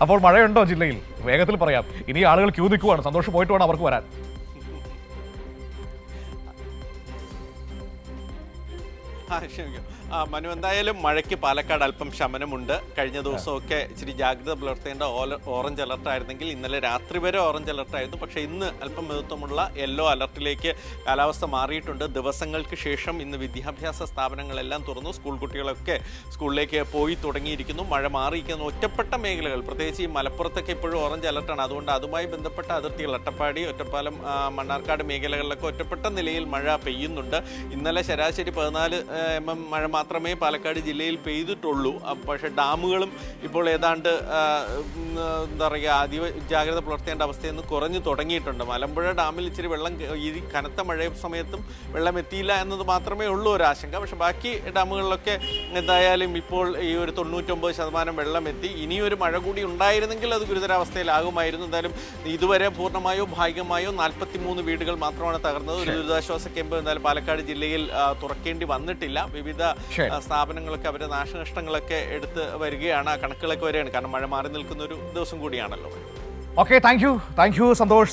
അപ്പോൾ മഴയുണ്ടോ ജില്ലയിൽ? വേഗത്തിൽ പറയാം. ഇനി ആളുകൾ ക്യൂ നിൽക്കുവാണ്. സന്തോഷം പോയിട്ട് വേണം അവർക്ക് വരാൻ. ക്ഷമിക്കും. മനു, എന്തായാലും മഴയ്ക്ക് പാലക്കാട് അല്പം ശമനമുണ്ട്. കഴിഞ്ഞ ദിവസമൊക്കെ ഇച്ചിരി ജാഗ്രത പുലർത്തേണ്ട ഓറഞ്ച് അലർട്ട് ആയിരുന്നെങ്കിൽ ഇന്നലെ രാത്രി വരെ ഓറഞ്ച് അലർട്ടായിരുന്നു. പക്ഷേ ഇന്ന് അല്പം മിതത്വമുള്ള യെല്ലോ അലർട്ടിലേക്ക് കാലാവസ്ഥ മാറിയിട്ടുണ്ട്. ദിവസങ്ങൾക്ക് ശേഷം ഇന്ന് വിദ്യാഭ്യാസ സ്ഥാപനങ്ങളെല്ലാം തുറന്നു. സ്കൂൾ കുട്ടികളൊക്കെ സ്കൂളിലേക്ക് പോയി തുടങ്ങിയിരിക്കുന്നു. മഴ മാറിയിരിക്കുന്നു. ഒറ്റപ്പെട്ട മേഖലകൾ, പ്രത്യേകിച്ച് ഈ മലപ്പുറത്തൊക്കെ ഇപ്പോഴും ഓറഞ്ച് അലർട്ടാണ്. അതുകൊണ്ട് അതുമായി ബന്ധപ്പെട്ട അതിർത്തികൾ, അട്ടപ്പാടി, ഒറ്റപ്പാലം, മണ്ണാർക്കാട് മേഖലകളിലൊക്കെ ഒറ്റപ്പെട്ട നിലയിൽ മഴ പെയ്യുന്നുണ്ട്. ഇന്നലെ ശരാശരി 14 mm മഴ മാത്രമേ പാലക്കാട് ജില്ലയിൽ പെയ്തിട്ടുള്ളൂ. പക്ഷേ ഡാമുകളും ഇപ്പോൾ ഏതാണ്ട് എന്താ പറയുക, അതീവ ജാഗ്രത പുലർത്തേണ്ട അവസ്ഥയിൽ നിന്ന് കുറഞ്ഞു തുടങ്ങിയിട്ടുണ്ട്. മലമ്പുഴ ഡാമിൽ ഇച്ചിരി വെള്ളം, ഈ കനത്ത മഴ സമയത്തും വെള്ളം എത്തിയില്ല എന്നത് മാത്രമേ ഉള്ളൂ ഒരു ആശങ്ക. പക്ഷെ ബാക്കി ഡാമുകളിലൊക്കെ എന്തായാലും ഇപ്പോൾ ഈ ഒരു 99% വെള്ളം എത്തി. ഇനിയൊരു മഴ കൂടി ഉണ്ടായിരുന്നെങ്കിൽ അത് ഗുരുതരാവസ്ഥയിലാകുമായിരുന്നു. എന്തായാലും ഇതുവരെ പൂർണ്ണമായോ ഭാഗികമായോ 43 വീടുകൾ മാത്രമാണ് തകർന്നത്. ഒരു ദുരിതാശ്വാസ ക്യാമ്പ് എന്തായാലും പാലക്കാട് ജില്ലയിൽ തുറക്കേണ്ടി വന്നിട്ടില്ല. വിവിധ സ്ഥാപനങ്ങളൊക്കെ അവരുടെ നാശനഷ്ടങ്ങളൊക്കെ എടുത്ത് വരികയാണ്. ആ കണക്കുകളൊക്കെ വരികയാണ്. കാരണം മഴ മാറി നിൽക്കുന്ന ഒരു ദിവസം കൂടിയാണല്ലോ. Okay, thank you Santhosh.